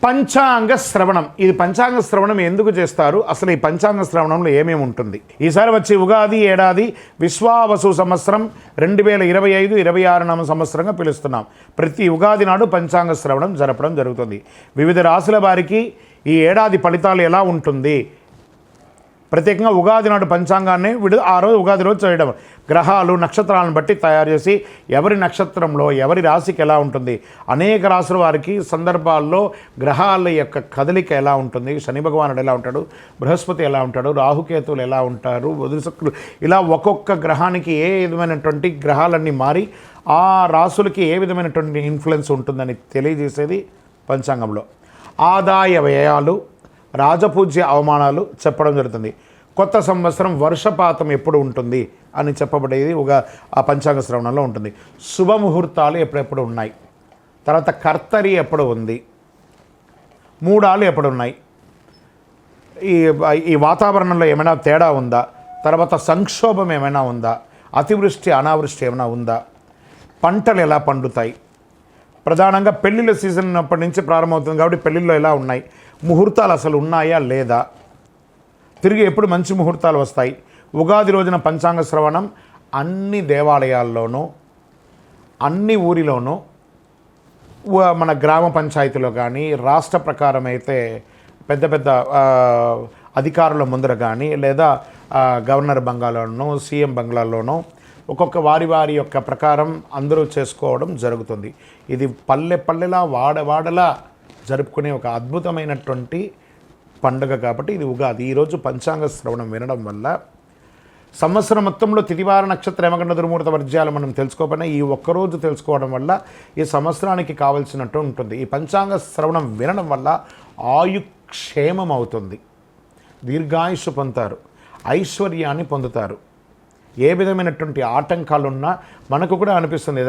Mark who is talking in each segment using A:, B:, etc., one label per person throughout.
A: పంచాంగ శ్రవణం. ఇది పంచాంగ శ్రవణం ఎందుకు చేస్తారు, అసలు ఈ పంచాంగ శ్రవణంలో ఏమేమి ఉంటుంది? ఈసారి వచ్చి ఉగాది ఏడాది విశ్వావసు సంవత్సరం 2025-26 నామ సంవత్సరంగా పిలుస్తున్నాం. ప్రతి ఉగాది నాడు పంచాంగ శ్రవణం జరపడం జరుగుతుంది. వివిధ రాశుల వారికి ఈ ఏడాది ఫలితాలు ఎలా ఉంటుంది, ప్రత్యేకంగా ఉగాది నాడు పంచాంగాన్ని ఆ రోజు ఉగాది రోజు చేయడం, గ్రహాలు నక్షత్రాలను బట్టి తయారు చేసి ఎవరి నక్షత్రంలో ఎవరి రాశికి ఎలా ఉంటుంది, అనేక రాశుల వారికి సందర్భాల్లో గ్రహాల యొక్క కదలిక ఎలా ఉంటుంది, శని భగవానుడు ఎలా ఉంటాడు, బృహస్పతి ఎలా ఉంటాడు, రాహుకేతువులు ఎలా ఉంటారు, బుధ శుక్రులు, ఇలా ఒక్కొక్క గ్రహానికి ఏ విధమైనటువంటి గ్రహాలన్నీ మారి ఆ రాశులకి ఏ విధమైనటువంటి ఇన్ఫ్లుయెన్స్ ఉంటుందని తెలియజేసేది పంచాంగంలో. ఆదాయ వ్యయాలు, రాజపూజ్య అవమానాలు చెప్పడం జరుగుతుంది. కొత్త సంవత్సరం వర్షపాతం ఎప్పుడు ఉంటుంది అని చెప్పబడేది ఆ పంచాంగ శ్రవణంలో ఉంటుంది. శుభముహూర్తాలు ఎప్పుడెప్పుడు ఉన్నాయి, తర్వాత కర్తరి ఎప్పుడు ఉంది, మూడాలు ఎప్పుడు ఉన్నాయి, ఈ వాతావరణంలో ఏమైనా తేడా ఉందా, తర్వాత సంక్షోభం ఏమైనా ఉందా, అతివృష్టి అనావృష్టి ఏమైనా ఉందా, పంటలు ఎలా పండుతాయి, ప్రధానంగా పెళ్ళిళ్ళ సీజన్ అప్పటి నుంచి ప్రారంభమవుతుంది కాబట్టి పెళ్ళిళ్ళు ఎలా ఉన్నాయి, ముహూర్తాలు అసలు ఉన్నాయా లేదా, తిరిగి ఎప్పుడు మంచి ముహూర్తాలు వస్తాయి. ఉగాది రోజున పంచాంగ శ్రవణం అన్ని దేవాలయాల్లోనూ అన్ని ఊరిలోనూ మన గ్రామ పంచాయతీలో కానీ రాష్ట్ర ప్రకారం అయితే పెద్ద పెద్ద అధికారుల ముందర కానీ లేదా గవర్నర్ బంగ్లాలోనూ సీఎం బంగ్లాల్లోనూ ఒక్కొక్క వారి యొక్క ప్రకారం అందరూ చేసుకోవడం జరుగుతుంది. ఇది పల్లెలా వాడలా జరుపుకునే ఒక అద్భుతమైనటువంటి పండుగ కాబట్టి ఇది ఉగాది. ఈరోజు పంచాంగ శ్రవణం వినడం వల్ల సంవత్సరం మొత్తంలో తిథివార నక్షత్ర యమగండ దుర్ముహూర్త వర్జ్యాలు మనం తెలుసుకోకపోయినా ఈ ఒక్కరోజు తెలుసుకోవడం వల్ల ఈ సంవత్సరానికి కావలసినట్టు ఉంటుంది. ఈ పంచాంగ శ్రవణం వినడం వల్ల ఆయుక్షేమం అవుతుంది, దీర్ఘాయుష్ పొందుతారు, ఐశ్వర్యాన్ని పొందుతారు. ఏ విధమైనటువంటి ఆటంకాలున్నా మనకు కూడా అనిపిస్తుంది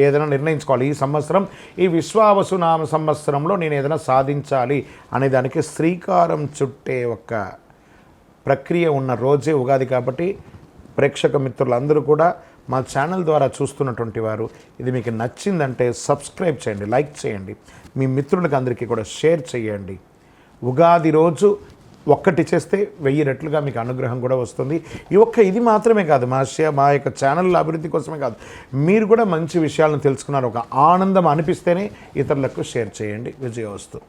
A: ఏదైనా నిర్ణయించుకోవాలి, ఈ సంవత్సరం ఈ విశ్వావసు నామ సంవత్సరంలో నేను ఏదైనా సాధించాలి అనే దానికి శ్రీకారం చుట్టే ఒక ప్రక్రియ ఉన్న రోజే ఉగాది. కాబట్టి ప్రేక్షక మిత్రులందరూ కూడా మా ఛానల్ ద్వారా చూస్తున్నటువంటి వారు ఇది మీకు నచ్చిందంటే సబ్స్క్రైబ్ చేయండి, లైక్ చేయండి, మీ మిత్రులకు అందరికీ కూడా షేర్ చేయండి. ఉగాది రోజు ఒక్కటి చేస్తే 1000 రెట్లుగా మీకు అనుగ్రహం కూడా వస్తుంది. ఇది మాత్రమే కాదు, మా యొక్క ఛానల్ అభివృద్ధి కోసమే కాదు, మీరు కూడా మంచి విషయాలను తెలుసుకున్నారు, ఒక ఆనందం అనిపిస్తేనే ఇతరులకు షేర్ చేయండి. విజయోస్తు.